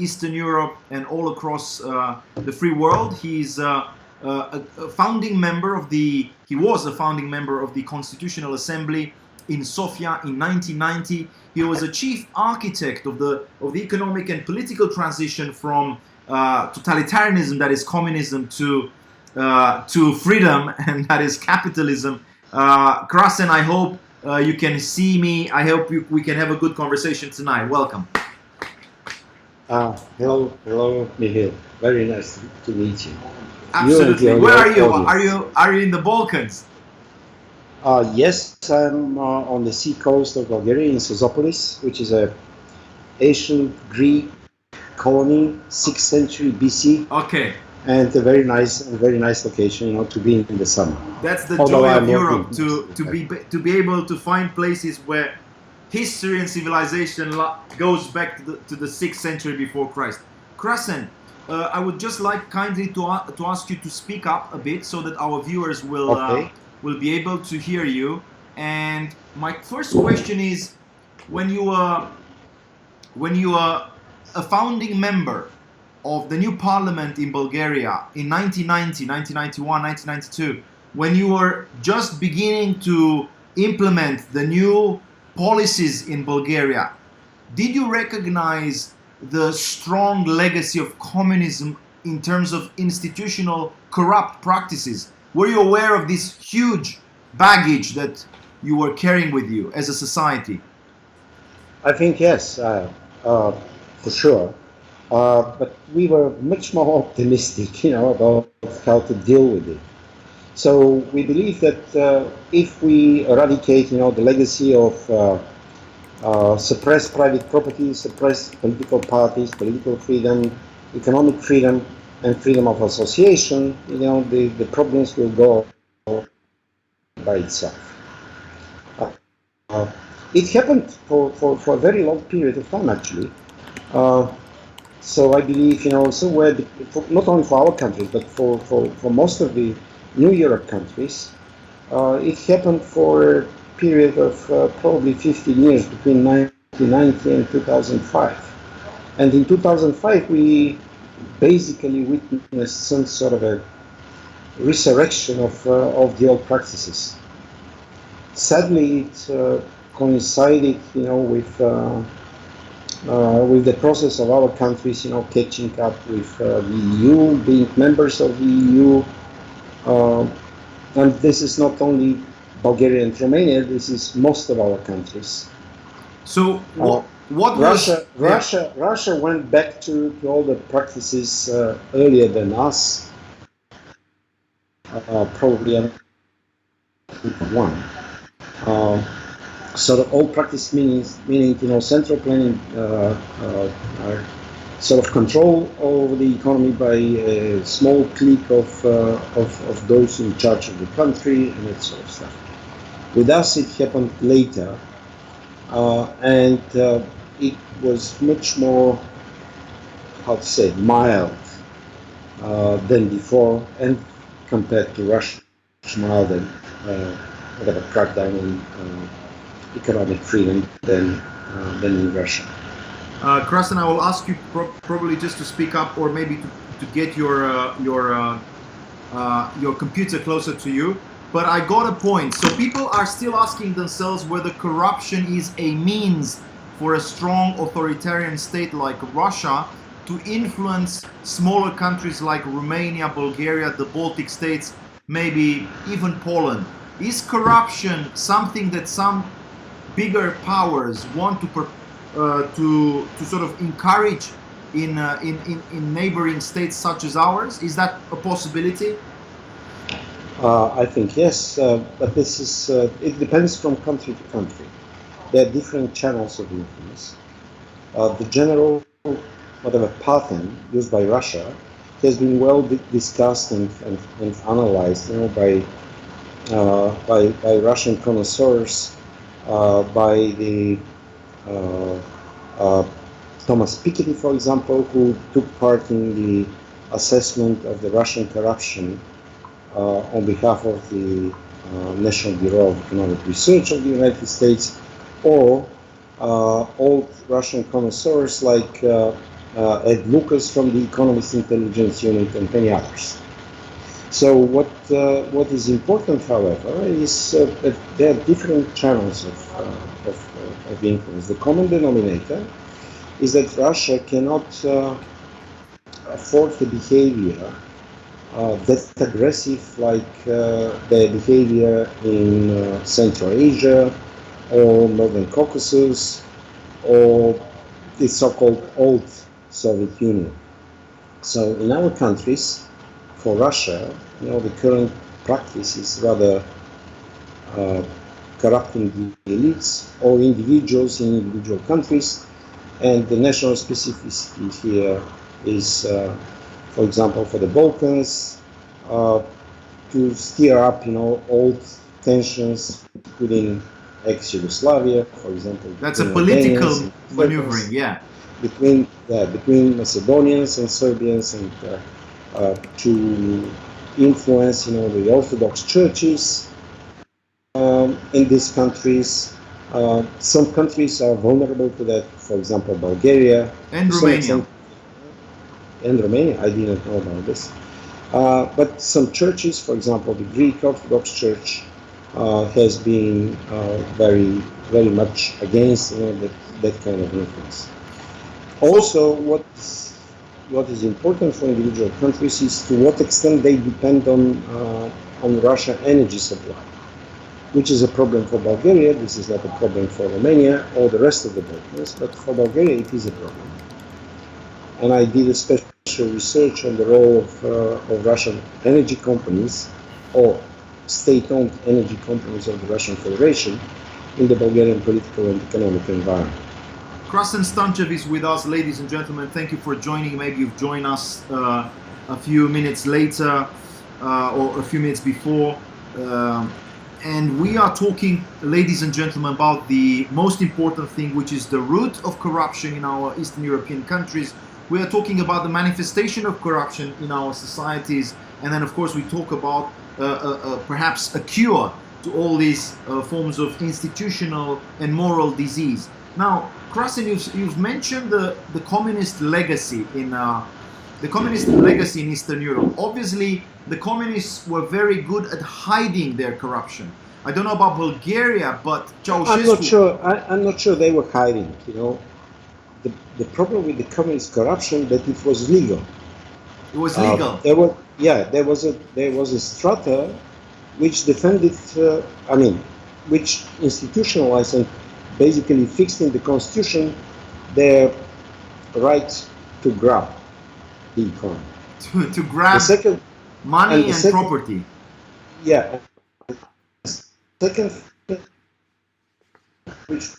Eastern Europe and all across the free world. He's a founding member of he was a founding member of the Constitutional Assembly in Sofia in 1990. He was a chief architect of the economic and political transition from totalitarianism, that is communism, to freedom, and that is capitalism. Krassen, I hope you can see me. I hope we can have a good conversation tonight. Welcome. Hello, Mihail. Very nice to meet you. Absolutely. Where are you? Are you in the Balkans? Yes, I'm on the sea coast of Bulgaria in Sozopoulos, which is a ancient Greek colony, 6th century BC. Okay. And a very nice location, to be in the summer. That's the joy of Europe, to be able to find places where history and civilization goes back to the 6th century before Christ. Krassen, I would just like kindly to ask you to speak up a bit so that our viewers will be able to hear you. And my first question is, when you are a founding member of the new parliament in Bulgaria in 1990, 1991, 1992, when you were just beginning to implement the new policies in Bulgaria, did you recognize the strong legacy of communism in terms of institutional corrupt practices? Were you aware of this huge baggage that you were carrying with you as a society? I think yes, for sure. But we were much more optimistic, about how to deal with it. So we believe that if we eradicate, the legacy of suppressed private property, suppressed political parties, political freedom, economic freedom, and freedom of association, the problems will go by itself. It happened for a very long period of time, actually. So I believe, somewhere, not only for our countries, but for most of the New Europe countries, it happened for a period of probably 15 years, between 1990 and 2005. And in 2005, we basically witnessed some sort of a resurrection of the old practices. Sadly, it coincided, with the process of our countries, catching up with the EU, being members of the EU. And this is not only Bulgaria and Romania, this is most of our countries. So what Russia went back to all the practices earlier than us, probably one. So the old practice meaning central planning, sort of control over the economy by a small clique of those in charge of the country and that sort of stuff. With us, it happened later, and it was much more, mild than before, and compared to Russia, much milder, whatever crackdown on economic freedom than in Russia. Krassen, I will ask you probably just to speak up, or maybe to get your computer closer to you. But I got a point. So people are still asking themselves whether corruption is a means for a strong authoritarian state like Russia to influence smaller countries like Romania, Bulgaria, the Baltic states, maybe even Poland. Is corruption something that some bigger powers want to sort of encourage in neighboring states such as ours? Is that a possibility? I think yes, but this is it depends from country to country. There are different channels of influence. The general pattern used by Russia has been well discussed and analyzed, by Russian connoisseurs, by the Thomas Piketty, for example, who took part in the assessment of the Russian corruption on behalf of the National Bureau of Economic Research of the United States, or old Russian connoisseurs like Ed Lucas from the Economist Intelligence Unit, and many others. So what is important, however, is that there are different channels of influence. The common denominator is that Russia cannot afford the behavior that's aggressive like the behavior in Central Asia or Northern Caucasus or the so-called old Soviet Union. So in our countries, for Russia, the current practice is rather corrupting the elites or individuals in individual countries, and the national specificity here is, for example, for the Balkans, to stir up, old tensions within ex-Yugoslavia, for example. That's a political maneuvering, yeah. Between Macedonians and Serbians, and to influence, the Orthodox churches in these countries. Some countries are vulnerable to that. For example, Bulgaria and Romania. And Romania, I didn't know about this. But some churches, for example, the Greek Orthodox Church, has been very, very much against that kind of influence. Also, what is important for individual countries is to what extent they depend on Russian energy supply, which is a problem for Bulgaria. This is not a problem for Romania or the rest of the Balkans, but for Bulgaria it is a problem. And I did a special research on the role of Russian energy companies or state-owned energy companies of the Russian Federation in the Bulgarian political and economic environment. Krassen STANCHEV is with us, ladies and gentlemen. Thank you for joining. Maybe you've joined us a few minutes later or a few minutes before. And we are talking, ladies and gentlemen, about the most important thing, which is the root of corruption in our Eastern European countries. We are talking about the manifestation of corruption in our societies. And then, of course, we talk about perhaps a cure to all these forms of institutional and moral disease. Now, Krassen, you've mentioned the communist legacy in Eastern Europe. Obviously, the communists were very good at hiding their corruption. I don't know about Bulgaria, but Ceausescu... I'm not sure they were hiding. The problem with the communist corruption that it was legal. It was legal. There was a strata which defended. Which institutionalized and basically fixed in the constitution their right to grab the economy. to grab money and property. Yeah. Second, which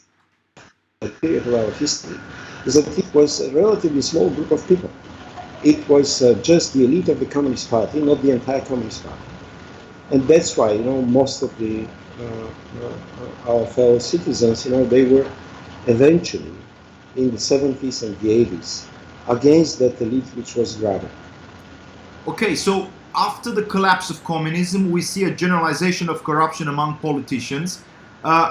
a period of our history, is that it was a relatively small group of people. It was just the elite of the Communist Party, not the entire Communist Party. And that's why, most of the our fellow citizens, they were eventually in the 70s and the 80s against that elite which was grabbing. Okay, so after the collapse of communism, we see a generalization of corruption among politicians.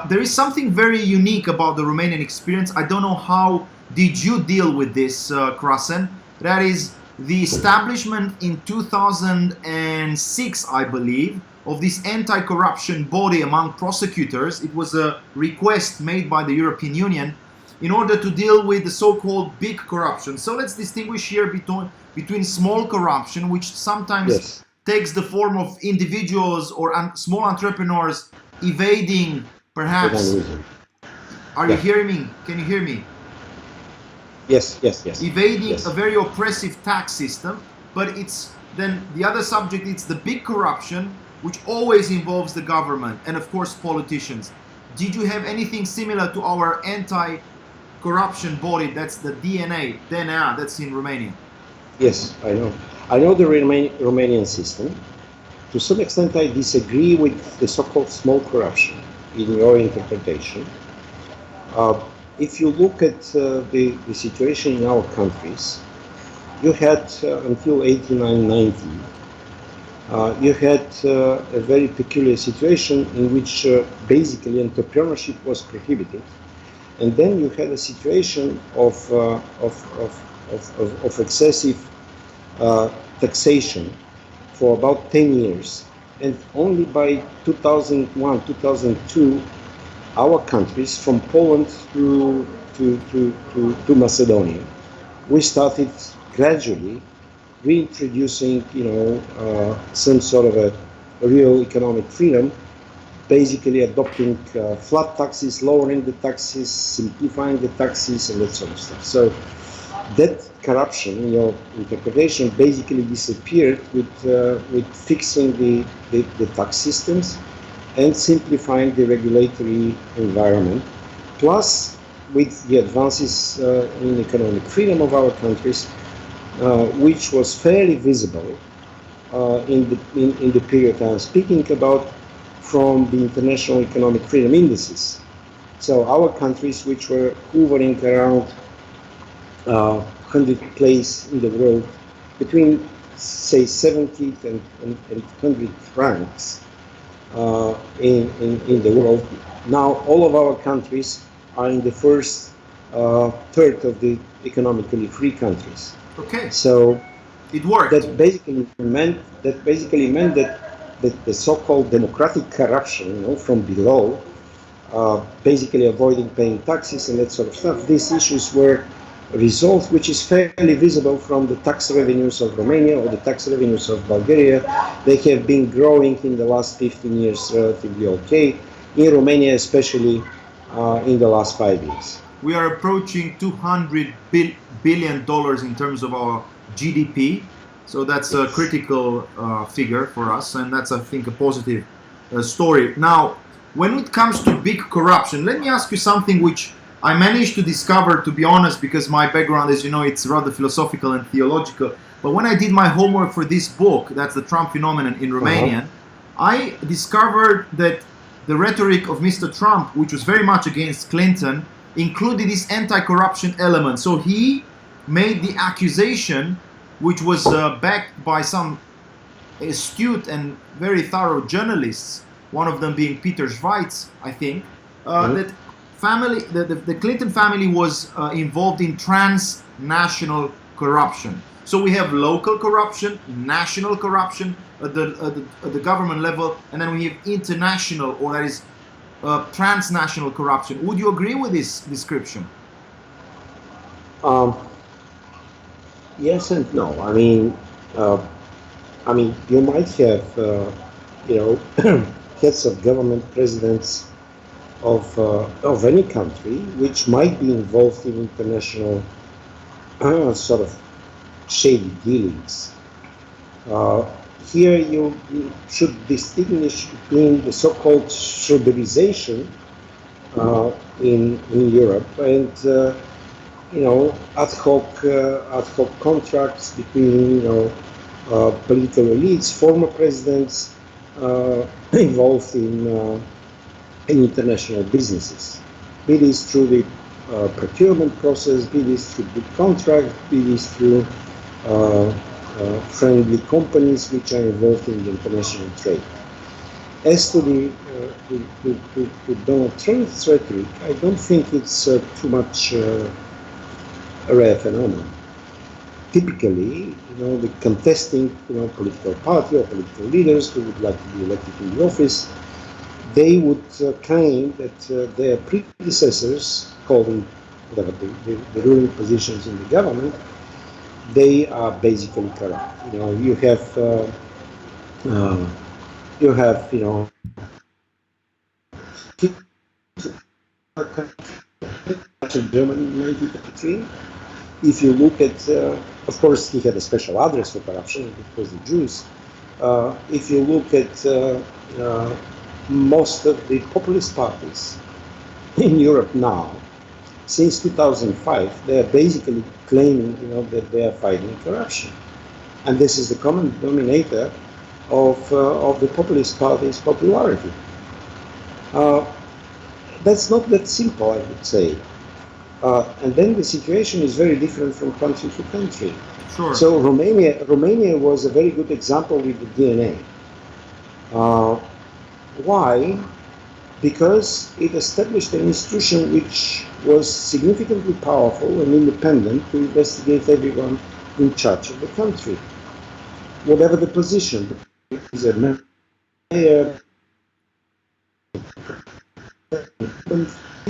There is something very unique about the Romanian experience. I don't know how did you deal with this, Krassen. That is the establishment in 2006, I believe, of this anti-corruption body among prosecutors. It was a request made by the European Union in order to deal with the so-called big corruption. So let's distinguish here between small corruption, which sometimes takes the form of individuals or small entrepreneurs evading, perhaps... Are you hearing me? Can you hear me? Yes. Evading a very oppressive tax system, but it's then the other subject, it's the big corruption, which always involves the government and, of course, politicians. Did you have anything similar to our anti-corruption body? That's the DNA, that's in Romania. Yes, I know. I know the Romanian system. To some extent, I disagree with the so-called small corruption in your interpretation. If you look at the situation in our countries, you had until 89-90, you had a very peculiar situation in which basically entrepreneurship was prohibited, and then you had a situation of of excessive taxation for about 10 years. And only by 2001, 2002, our countries, from Poland to Macedonia, we started gradually reintroducing, some sort of a real economic freedom, basically adopting flat taxes, lowering the taxes, simplifying the taxes, and that sort of stuff. So that corruption, in your interpretation, basically disappeared with fixing the tax systems and simplifying the regulatory environment, plus with the advances in economic freedom of our countries, which was fairly visible in the period I'm speaking about from the international economic freedom indices. So our countries, which were hovering around 100th place in the world, between say 70th and 100th ranks in the world. Now all of our countries are in the first third of the economically free countries. Okay. So it worked. That basically meant that the so-called democratic corruption, from below, basically avoiding paying taxes and that sort of stuff. These issues were resolved, which is fairly visible from the tax revenues of Romania or the tax revenues of Bulgaria. They have been growing in the last 15 years relatively okay. In Romania, especially in the last 5 years. We are approaching $200 billion in terms of our GDP. So that's a critical figure for us, and that's, I think, a positive story. Now, when it comes to big corruption, let me ask you something which I managed to discover, to be honest, because my background, as you know, it's rather philosophical and theological. But when I did my homework for this book, that's the Trump phenomenon in Romanian, I discovered that the rhetoric of Mr. Trump, which was very much against Clinton, included this anti-corruption element. So he made the accusation, which was backed by some astute and very thorough journalists, one of them being Peter Schweitz, I think, that the Clinton family was involved in transnational corruption. So we have local corruption, national corruption at the government level, and then we have international, or that is transnational corruption. Would you agree with this description? Yes and no. I mean, you might have, heads of government, presidents of any country, which might be involved in international sort of shady dealings. Here you should distinguish between the so-called Schroederization in Europe and ad hoc contracts between political elites, former presidents involved in international businesses. Be this through the procurement process, be this through the contract, be this through friendly companies which are involved in the international trade. As to the Donald Trump's rhetoric, I don't think it's too much a rare phenomenon. Typically, the contesting political party or political leaders who would like to be elected in the office, they would claim that their predecessors, holding whatever the ruling positions in the government, they are basically corrupt. You have Germany in 1933. If you look at, of course, he had a special address for corruption, it was the Jews. If you look at most of the populist parties in Europe now, since 2005, they are basically claiming, that they are fighting corruption, and this is the common denominator of the populist party's popularity. That's not that simple, I would say. And then the situation is very different from country to country. Sure. So Romania was a very good example with the DNA. Why? because it established an institution which was significantly powerful and independent to investigate everyone in charge of the country, whatever the position. Is a mayor,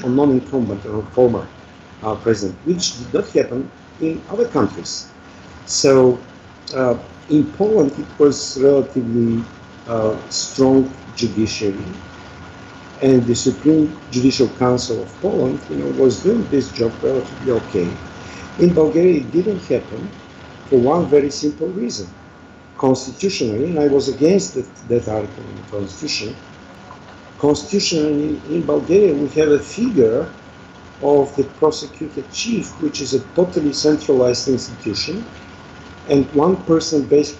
or non-incumbent or former president, which did not happen in other countries. So in Poland, it was relatively strong judiciary, and the Supreme Judicial Council of Poland, was doing this job relatively okay. In Bulgaria, it didn't happen for one very simple reason. Constitutionally, and I was against that article in the Constitution, constitutionally in Bulgaria we have a figure of the prosecutor chief, which is a totally centralized institution, and one person based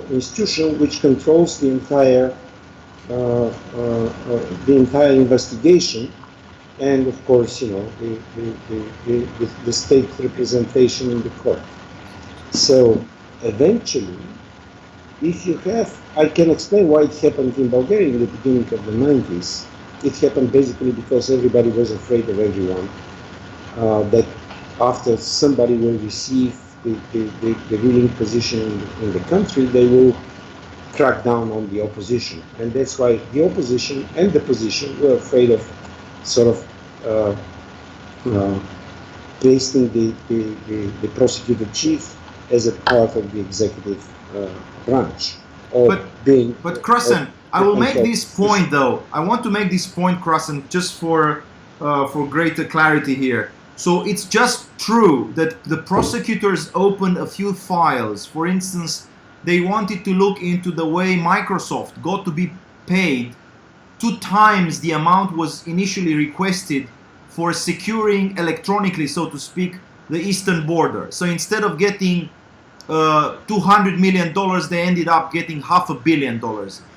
institution which controls the entire investigation, and of course, the state representation in the court. So eventually, if you have, I can explain why it happened in Bulgaria in the beginning of the 90s. It happened basically because everybody was afraid of everyone, that after somebody will receive the ruling position in the country, they will crack down on the opposition. And that's why the opposition and the position were afraid of sort of placing the prosecutor chief as a part of the executive branch. But Krassen, I will make this point though. I want to make this point, Krassen, just for greater clarity here. So it's just true that the prosecutors opened a few files. For instance, they wanted to look into the way Microsoft got to be paid 2 times the amount was initially requested for securing electronically, so to speak, the eastern border. So instead of getting $200 million, they ended up getting $500 million.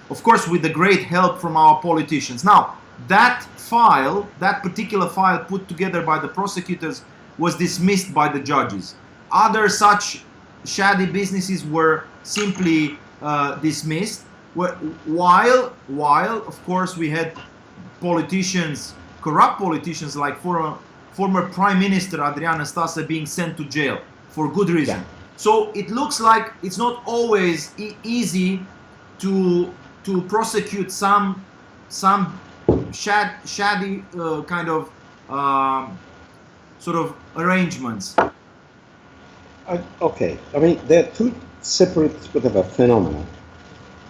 Of course, with the great help from our politicians. Now, that particular file put together by the prosecutors was dismissed by the judges. Other such shady businesses were simply dismissed, while of course we had politicians, corrupt politicians like former Prime Minister Adrian Năstase being sent to jail for good reason. Yeah. So it looks like it's not always easy to prosecute some shady kind of sort of arrangements. Okay, I mean, there are 2 separate phenomena.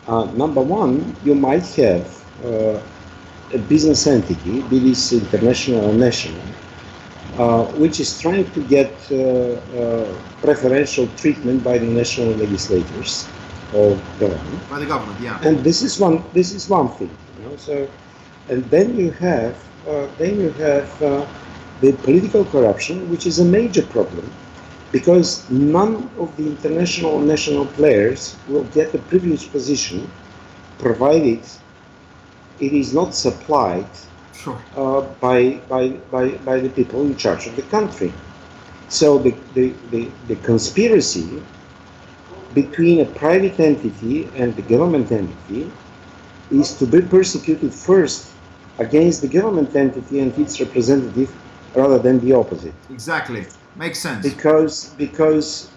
Number one, you might have a business entity, be this international or national, which is trying to get preferential treatment by the national legislators or government. By the government, yeah. And this is one thing, So, and then you have the political corruption, which is a major problem, because none of the international or national players will get a privileged position, provided it is not supplied by the people in charge of the country. So the conspiracy between a private entity and the government entity is to be persecuted first against the government entity and its representative, rather than the opposite. Exactly. Makes sense. Because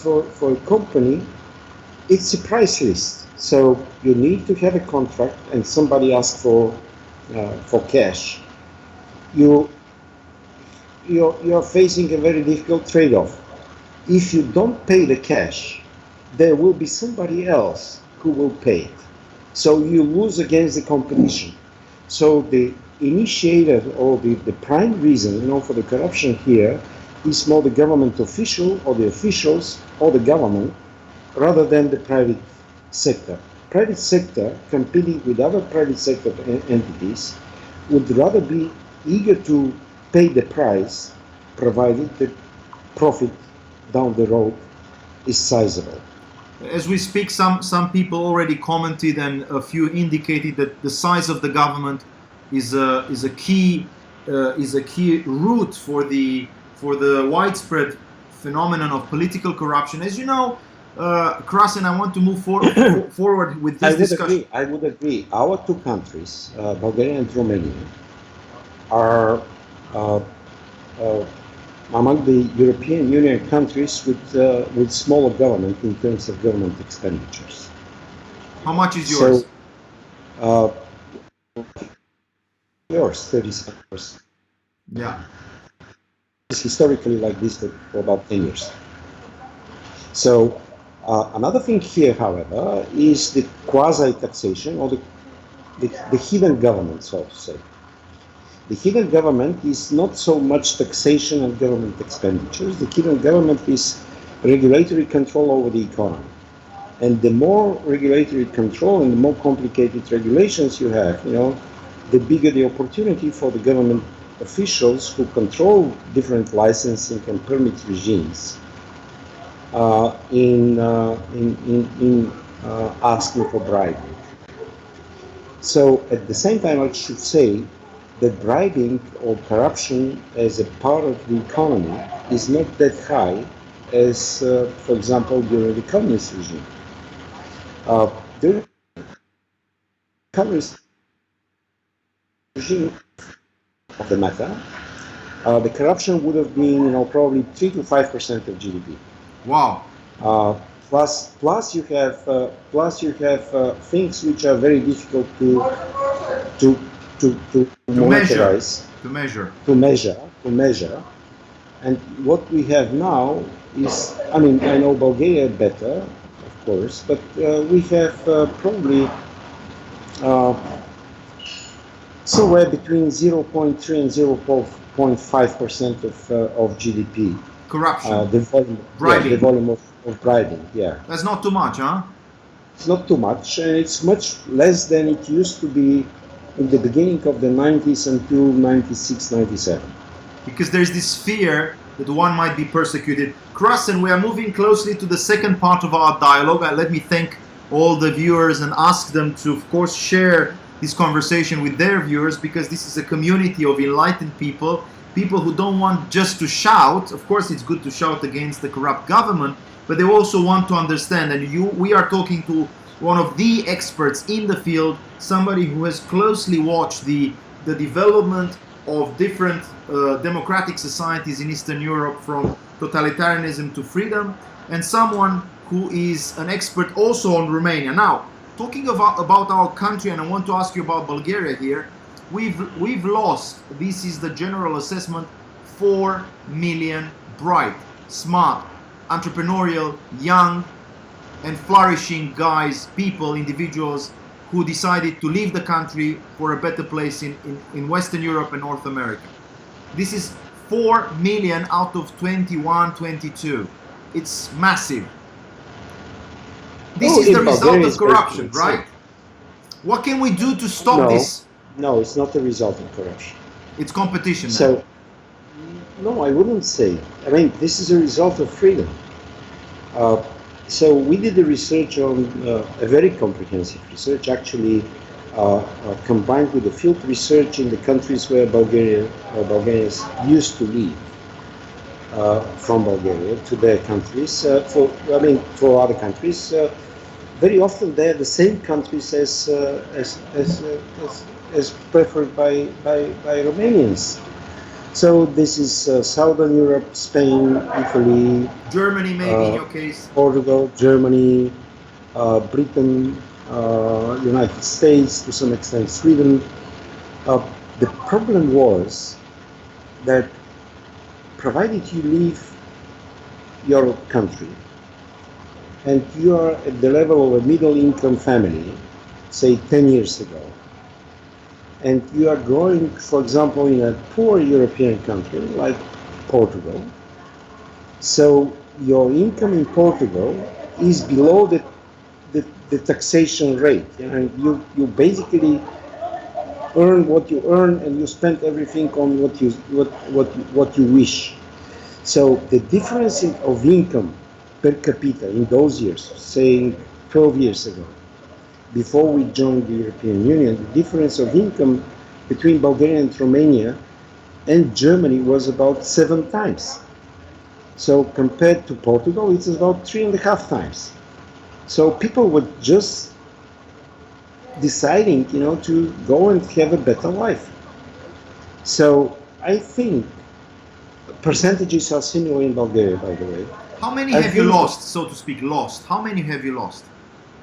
for a company, it's a price list. So you need to have a contract, and somebody asks for cash. You're facing a very difficult trade-off. If you don't pay the cash, there will be somebody else who will pay it. So you lose against the competition. So the initiator or the prime reason, for the corruption here is more the government official or the officials or the government, rather than the private sector. Private sector competing with other private sector entities would rather be eager to pay the price, provided the profit down the road is sizable. As we speak, some people already commented, and a few indicated that the size of the government is a key route for the widespread phenomenon of political corruption. As you know, Krassen, I want to move forward with this discussion. I would agree. Our two countries, Bulgaria and Romania, are among the European Union countries with smaller government in terms of government expenditures. How much is yours? So, yours, 37%. Yeah. It's historically like this for about 10 years. So, another thing here, however, is the quasi-taxation or the hidden government, so to say. The hidden government is not so much taxation and government expenditures. The hidden government is regulatory control over the economy. And the more regulatory control and the more complicated regulations you have, the bigger the opportunity for the government officials who control different licensing and permit regimes in asking for bribing. So at the same time, I should say that bribing or corruption as a part of the economy is not that high as, for example, during the communist regime. During the communist regime of the matter, the corruption would have been, probably 3 to 5% of GDP. Wow. Plus you have things which are very difficult to monetize, to measure. And what we have now is, I know Bulgaria better, of course, but we have probably somewhere between 0.3 and 0.5% of GDP. Corruption. The volume of bribing, yeah. That's not too much, huh? It's not too much, and it's much less than it used to be in the beginning of the 90s until 96, 97. Because there's this fear that one might be persecuted. Krassen, we are moving closely to the second part of our dialogue. Let me thank all the viewers and ask them to, of course, share this conversation with their viewers, because this is a community of enlightened people who don't want just to shout. Of course, it's good to shout against the corrupt government, but they also want to understand. And we are talking to one of the experts in the field, somebody who has closely watched the development of different democratic societies in Eastern Europe, from totalitarianism to freedom, and someone who is an expert also on Romania. Now, talking about our country, and I want to ask you about Bulgaria here, we've lost, this is the general assessment, 4 million bright, smart, entrepreneurial, young, and flourishing guys, people, individuals who decided to leave the country for a better place in Western Europe and North America. This is 4 million out of 21, 22. It's massive. This is the result of corruption, right? What can we do to stop this? No, it's not the result of corruption. It's competition. So, no, I wouldn't say. This is a result of freedom. So we did the research on a very comprehensive research, actually combined with the field research in the countries where Bulgarians used to leave from Bulgaria to their countries. For other countries, very often they're the same countries as preferred by Romanians. So this is Southern Europe, Spain, Italy, Germany, maybe in your case, Portugal, Germany, Britain, United States, to some extent Sweden. The problem was that provided you leave your country and you are at the level of a middle-income family, say 10 years ago, and you are going, for example, in a poor European country like Portugal, so your income in Portugal is below the taxation rate. You basically earn what you earn, and you spend everything on what you wish. So the difference of income per capita in those years, saying 12 years ago, before we joined the European Union, the difference of income between Bulgaria and Romania and Germany was about 7 times. So compared to Portugal, it's about 3.5 times. So people were just deciding, to go and have a better life. So I think percentages are similar in Bulgaria, by the way. How many have you lost, so to speak, lost? How many have you lost?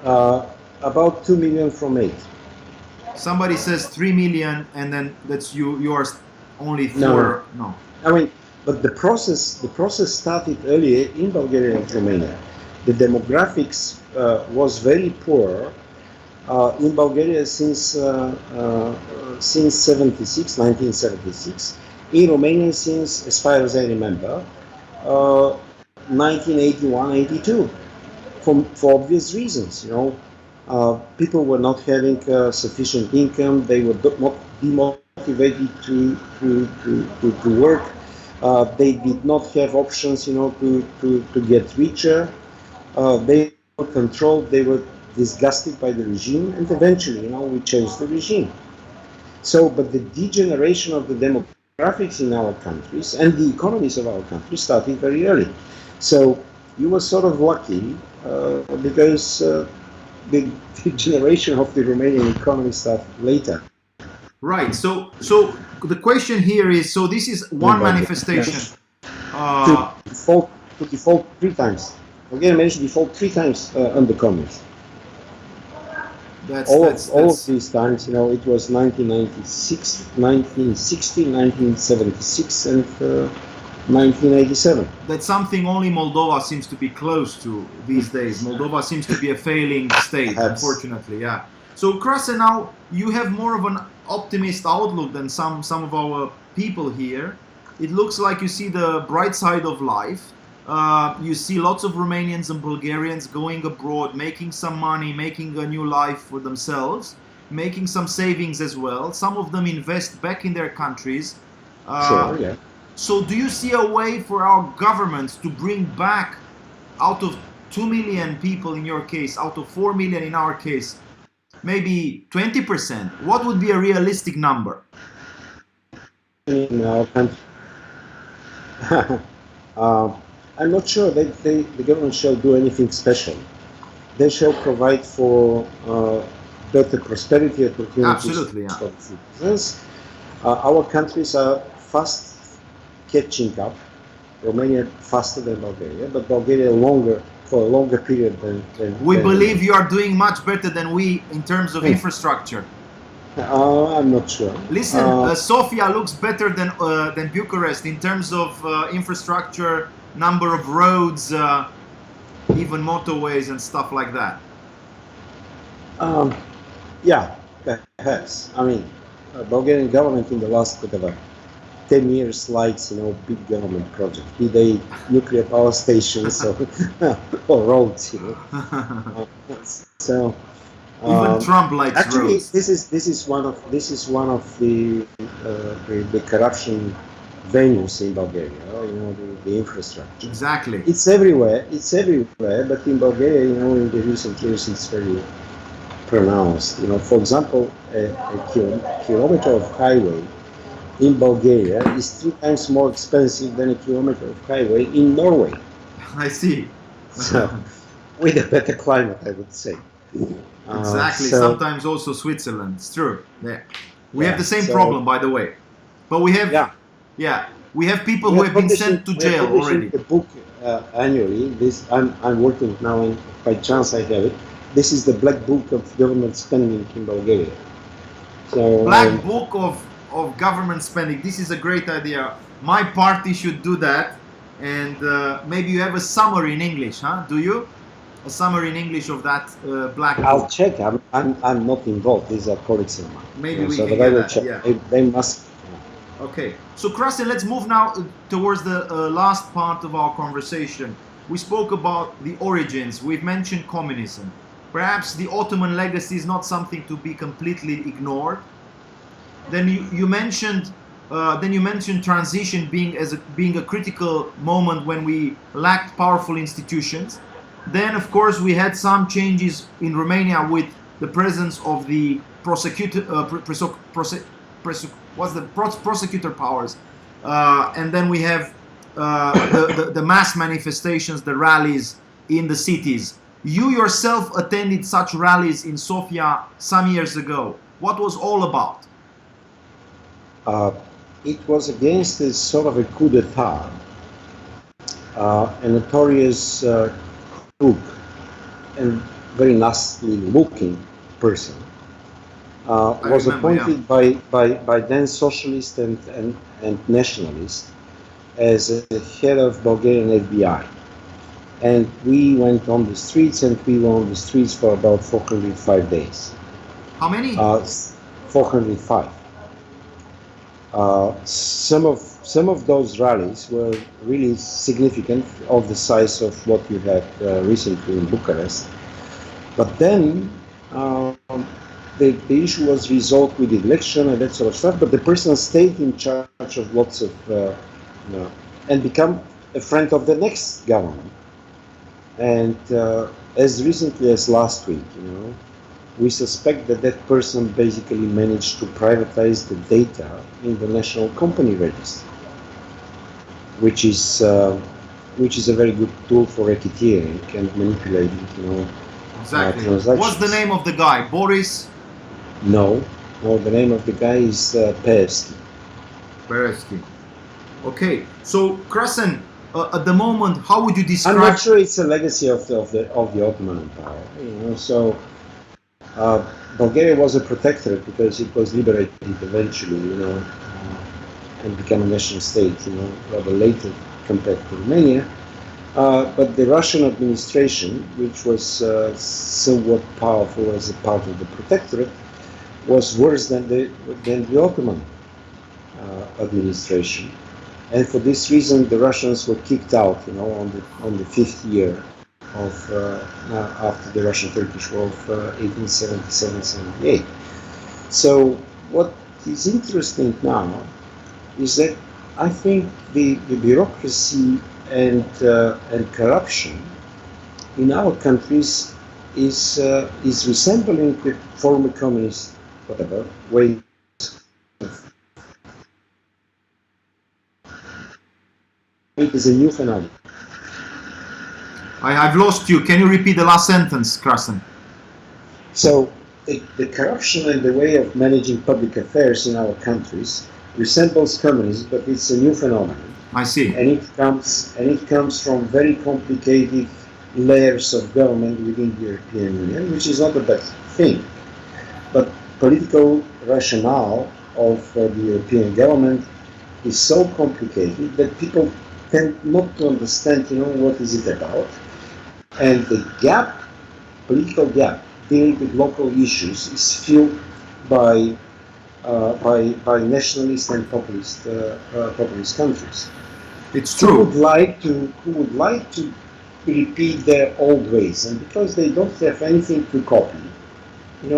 About 2 million from 8. Somebody says 3 million, and then that's you are only 4. No. I mean, but the process started earlier in Bulgaria and Romania. The demographics was very poor in Bulgaria since 1976. In Romania since, as far as I remember, 1981-82. For obvious reasons, people were not having sufficient income. They were not demotivated to work. They did not have options, to get richer. They were controlled. They were disgusted by the regime, and eventually, we changed the regime. So, but the degeneration of the demographics in our countries and the economies of our countries started very early. So you were sort of lucky because the degeneration of the Romanian economy started later. Right. So the question here is: so this is one manifestation. To default 3 times. Bulgaria managed to default 3 times under communism. All of these times, it was 1996, 1960, 1976, and 1987. That's something only Moldova seems to be close to these days. Moldova seems to be a failing state, unfortunately. Yeah. So Krassen, now you have more of an optimist outlook than some of our people here. It looks like you see the bright side of life. You see lots of Romanians and Bulgarians going abroad, making some money, making a new life for themselves, making some savings as well. Some of them invest back in their countries. Sure, yeah. So do you see a way for our governments to bring back, out of 2 million people in your case, out of 4 million in our case, maybe 20%? What would be a realistic number? In our country, I'm not sure that the government shall do anything special. They shall provide for better prosperity opportunities for citizens. Our countries are fast catching up. Romania faster than Bulgaria, but Bulgaria for a longer period than we believe you are doing much better than we in terms of infrastructure. I'm not sure. Listen, Sofia looks better than Bucharest in terms of infrastructure, number of roads, even motorways and stuff like that. Yeah, perhaps. I mean, Bulgarian government in the last 10 years likes, big government projects, be they nuclear power stations or roads, So even Trump likes actually, roads. This is one of the corruption venues in Bulgaria. The infrastructure. Exactly. It's everywhere. But in Bulgaria, in the recent years, it's very pronounced. For example, a kilometer of highway in Bulgaria is 3 times more expensive than a kilometer of highway in Norway. I see. So, with a better climate, I would say. Exactly. Sometimes also Switzerland. It's true. Yeah. We have the same problem, by the way. But we have, we have people who have been sent to jail already. A book annually. I'm working now, and by chance I have it. This is the Black Book of Government Spending in Bulgaria. So Black Book of government spending. This is a great idea. My party should do that, and maybe you have a summary in English, huh? Do you? A summary in English of that Black Book. I'll check. I'm not involved. These are colleagues of mine. Maybe we can get that. Check. Yeah. They must. Okay. So Krassen, let's move now towards the last part of our conversation. We spoke about the origins. We've mentioned communism. Perhaps the Ottoman legacy is not something to be completely ignored. Then you mentioned transition being a critical moment when we lacked powerful institutions. Then, of course, we had some changes in Romania with the presence of the prosecutor powers, and then we have the mass manifestations, the rallies in the cities. You yourself attended such rallies in Sofia some years ago. What was all about? It was against a sort of a coup d'etat. A notorious crook and very nasty looking person was appointed by then socialist and nationalist as a head of Bulgarian FBI. And we went on the streets, and we were on the streets for about 405 days. How many? 405. Some of those rallies were really significant, of the size of what you had recently in Bucharest. But then the issue was resolved with the election and that sort of stuff. But the person stayed in charge of lots of, and become a friend of the next government. And as recently as last week, we suspect that that person basically managed to privatize the data in the National Company Register, which is a very good tool for racketeering and manipulating, exactly. Transactions. What's the name of the guy? Boris? No, the name of the guy is Perevsky. Perevsky. Okay, so Krassen, at the moment, how would you describe? I'm not sure it's a legacy of the Ottoman Empire. So Bulgaria was a protectorate because it was liberated eventually, and became a national state, rather later compared to Romania. But the Russian administration, which was somewhat powerful as a part of the protectorate, was worse than the Ottoman administration. And for this reason, the Russians were kicked out, on the fifth year of after the Russian-Turkish War of 1877-78. So what is interesting now is that I think the bureaucracy and corruption in our countries is resembling the former communist way. It is a new phenomenon. I've lost you. Can you repeat the last sentence, Krassen? So the corruption and the way of managing public affairs in our countries resembles communism, but it's a new phenomenon. I see. And it comes from very complicated layers of government within the European Union, which is not a bad thing. But political rationale of the European government is so complicated that people tend not to understand, what is it about. And the political gap dealing with local issues is filled by nationalist and populist countries. It's true. Who would like to repeat their old ways, and because they don't have anything to copy, they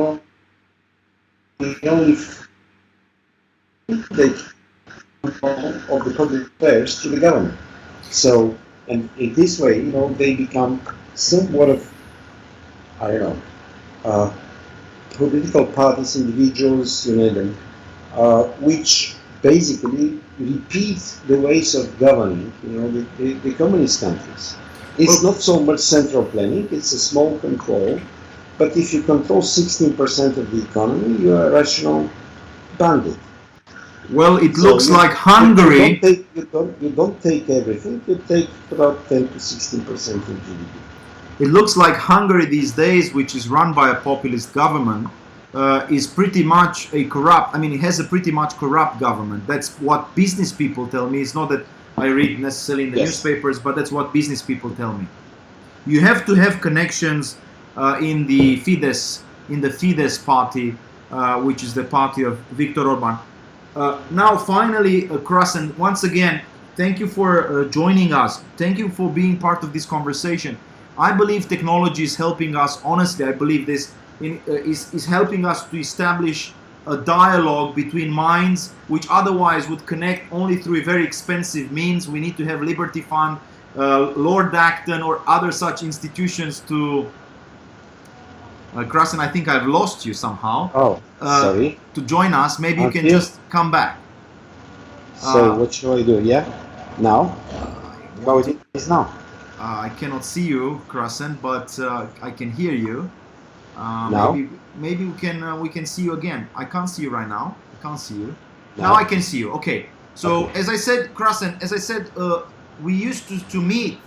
only take of the public affairs to the government. So, and in this way, they become somewhat of, political parties, individuals, which basically repeat the ways of governing, the communist countries. It's not so much central planning, it's a small control, but if you control 16% of the economy, you are a rational bandit. Well, it looks like Hungary. You don't take everything, you take about 10 to 16% of GDP. It looks like Hungary these days, which is run by a populist government, is pretty much it has a pretty much corrupt government. That's what business people tell me. It's not that I read necessarily in the newspapers, but that's what business people tell me. You have to have connections in the Fidesz party, which is the party of Viktor Orban. Now, finally, Krassen, once again, thank you for joining us. Thank you for being part of this conversation. I believe technology is helping us. Honestly, I believe this is helping us to establish a dialogue between minds, which otherwise would connect only through a very expensive means. We need to have Liberty Fund, Lord Acton, or other such institutions to. Krassen, I think I've lost you somehow. Oh, sorry. To join us, maybe you can just come back. So what shall I do? Yeah. Now? How it is now? I cannot see you, Krassen, but I can hear you. Now? Maybe we can see you again. I can't see you right now. I can't see you. Now? Now I can see you. Okay. So Okay. as I said, Krassen, as I said, we used to meet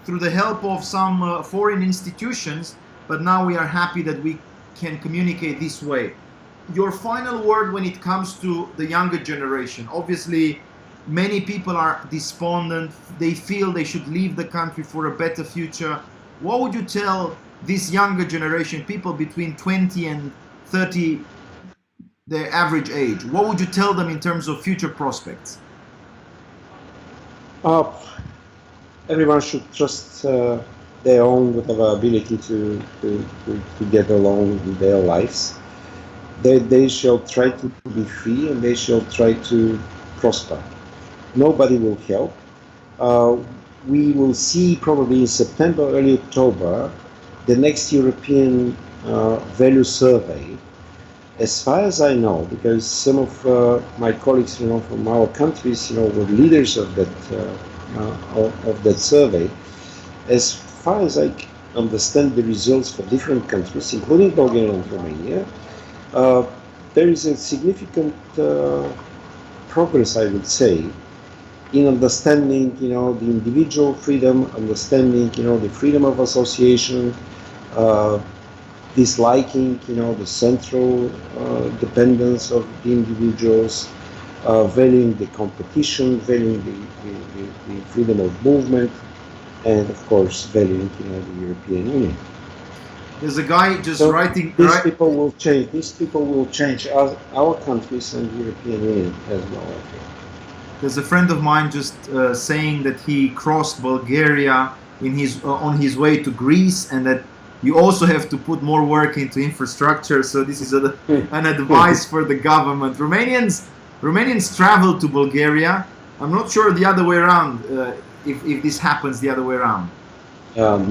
through the help of some foreign institutions, but now we are happy that we can communicate this way. Your final word when it comes to the younger generation. Obviously, many people are despondent. They feel they should leave the country for a better future. What would you tell this younger generation, people between 20 and 30, their average age? What would you tell them in terms of future prospects? Uh, Everyone should trust their own whatever ability to get along with their lives. They shall try to be free and they shall try to prosper. Nobody will help. Uh, we will see probably in September, early October, the next European value survey. As far as I know, because some of my colleagues, from our countries, were leaders of that survey. As far as I understand the results for different countries, including Bulgaria and Romania, uh, there is a significant progress, I would say, in understanding, the individual freedom, understanding, the freedom of association, uh, disliking, the central dependence of the individuals, valuing the competition, valuing the freedom of movement, and of course valuing, the European Union. There's a guy just So writing. these people will change. These people will change our countries and the European Union as well, I think. There's a friend of mine just saying that he crossed Bulgaria in on his way to Greece, and that you also have to put more work into infrastructure. So this is an advice for the government. Romanians travel to Bulgaria. I'm not sure the other way around. If this happens the other way around.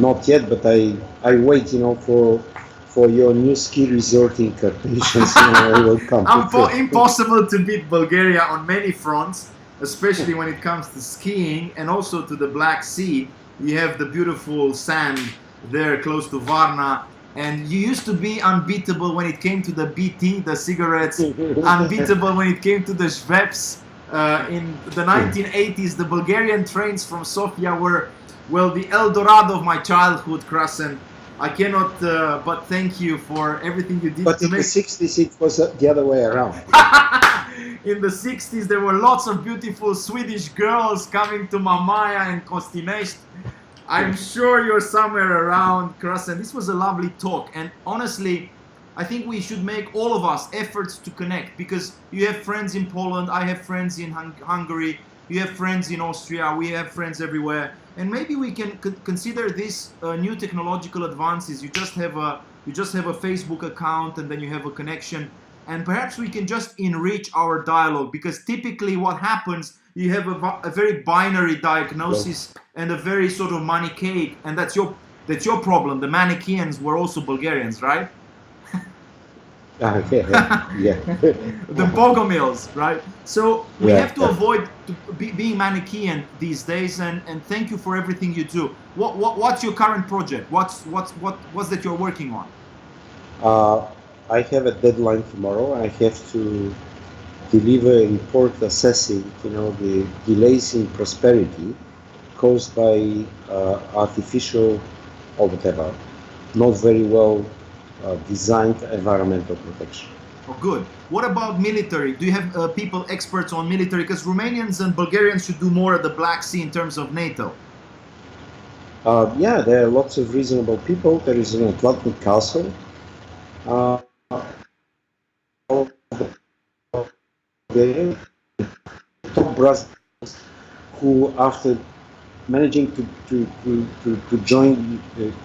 Not yet, but I wait, for your new ski resort incarnations. I will come. Impossible to beat Bulgaria on many fronts, especially when it comes to skiing and also to the Black Sea. You have the beautiful sand there close to Varna, and you used to be unbeatable when it came to the BT, the cigarettes, unbeatable when it came to the Schweppes. In the 1980s, the Bulgarian trains from Sofia were, well, the El Dorado of my childhood, Krassen. I cannot but thank you for everything you did But to in make... the 60s, it was the other way around. In the 60s, there were lots of beautiful Swedish girls coming to Mamaia and Kostinest. I'm sure you're somewhere around, Krassen. This was a lovely talk, and honestly, I think we should make, all of us, efforts to connect, because you have friends in Poland, I have friends in Hungary, you have friends in Austria, we have friends everywhere, and maybe we can consider this new technological advances. You just have a Facebook account, and then you have a connection, and perhaps we can just enrich our dialogue, because typically what happens, you have a very binary diagnosis and a very sort of Manichaeic, and that's your problem. The Manichaeans were also Bulgarians, right? Yeah. The Bogomils, right? So we have to Yeah. avoid being Manichaean these days, and thank you for everything you do. What's your current project? What's that you're working on? I have a deadline tomorrow. I have to deliver a report assessing, the delays in prosperity caused by artificial or whatever, not very well designed environmental protection. Oh, good. What about military? Do you have people experts on military? Because Romanians and Bulgarians should do more at the Black Sea in terms of NATO. Yeah, there are lots of reasonable people. There is an Atlantic Council. The top brass who, after managing to join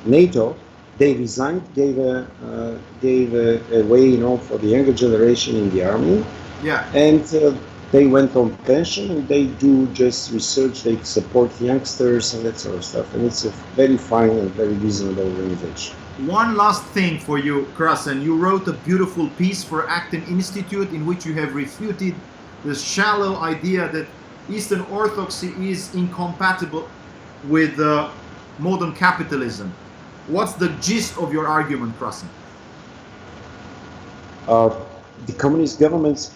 NATO, they resigned, gave a way, for the younger generation in the army. Yeah. And they went on pension, and they do just research. They support youngsters and that sort of stuff. And it's a very fine and very reasonable organization. One last thing for you, Krassen. You wrote a beautiful piece for Acton Institute in which you have refuted the shallow idea that Eastern Orthodoxy is incompatible with modern capitalism. What's the gist of your argument, Krassen? The communist governments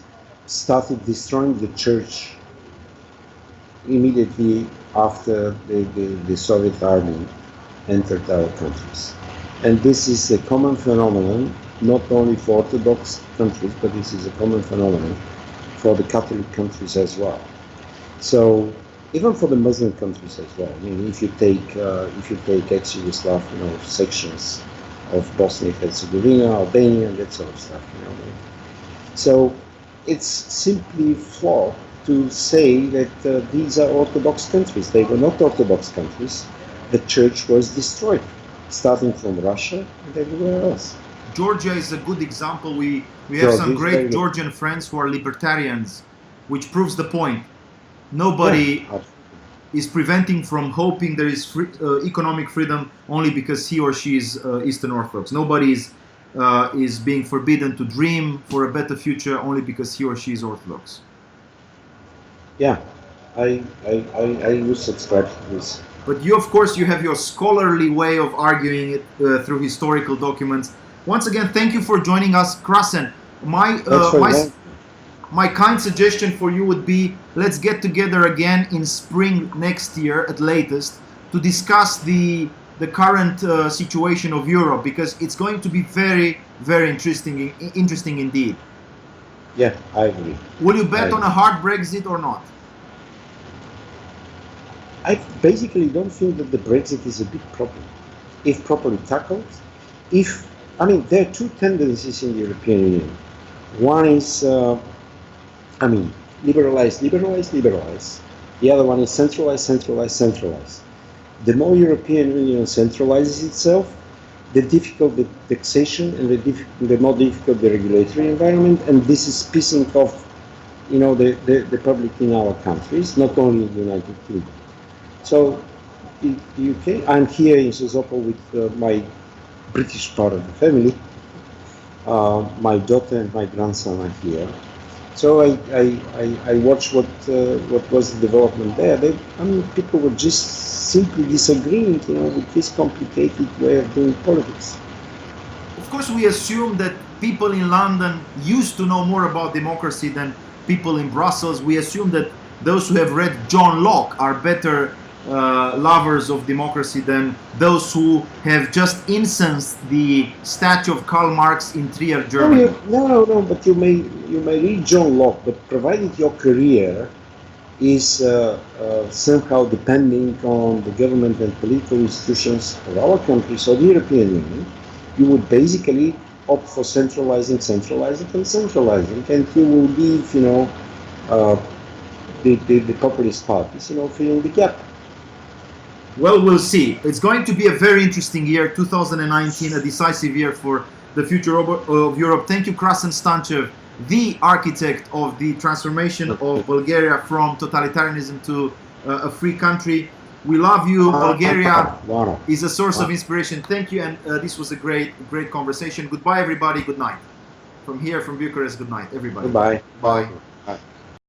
started destroying the church immediately after the Soviet army entered our countries. And this is a common phenomenon, not only for Orthodox countries, but this is a common phenomenon for the Catholic countries as well. So even for the Muslim countries as well. I mean, if you take ex-Yugoslav, sections of Bosnia and Herzegovina, Albania, and that sort of stuff. So it's simply flawed to say that these are Orthodox countries. They were not Orthodox countries. The church was destroyed, starting from Russia and everywhere else. Georgia is a good example. We have some great Georgian friends who are libertarians, which proves the point. Nobody is preventing from hoping there is economic freedom only because he or she is Eastern Orthodox. Nobody is being forbidden to dream for a better future only because he or she is Orthodox. Yeah, I would subscribe to this. But you, of course, you have your scholarly way of arguing it through historical documents. Once again, thank you for joining us, Krassen. My kind suggestion for you would be, let's get together again in spring next year at latest to discuss the current situation of Europe, because it's going to be very, very interesting indeed. Yeah, I agree. Will you bet on a hard Brexit or not? I basically don't feel that the Brexit is a big problem, if properly tackled. There are two tendencies in the European Union. One is, liberalize. The other one is centralize. The more European Union centralizes itself, the difficult the taxation and the more difficult the regulatory environment, and this is pissing off, the public in our countries, not only in the United Kingdom. So, the UK, I'm here in Sozopol with my British part of the family. My daughter and my grandson are here. So I watched what was the development there. People were just simply disagreeing, with this complicated way of doing politics. Of course, we assume that people in London used to know more about democracy than people in Brussels. We assume that those who have read John Locke are better lovers of democracy than those who have just incensed the statue of Karl Marx in Trier, Germany. No, but you may read John Locke, but provided your career is somehow depending on the government and political institutions of our countries or the European Union, you would basically opt for centralizing, and you will leave, the populist parties, filling the gap. Well, we'll see. It's going to be a very interesting year, 2019, a decisive year for the future of Europe. Thank you, Krassen STANCHEV, the architect of the transformation of Bulgaria from totalitarianism to a free country. We love you. Bulgaria is a source of inspiration. Thank you, and this was a great conversation. Goodbye, everybody. Good night. From here, from Bucharest, good night, everybody. Goodbye. Bye.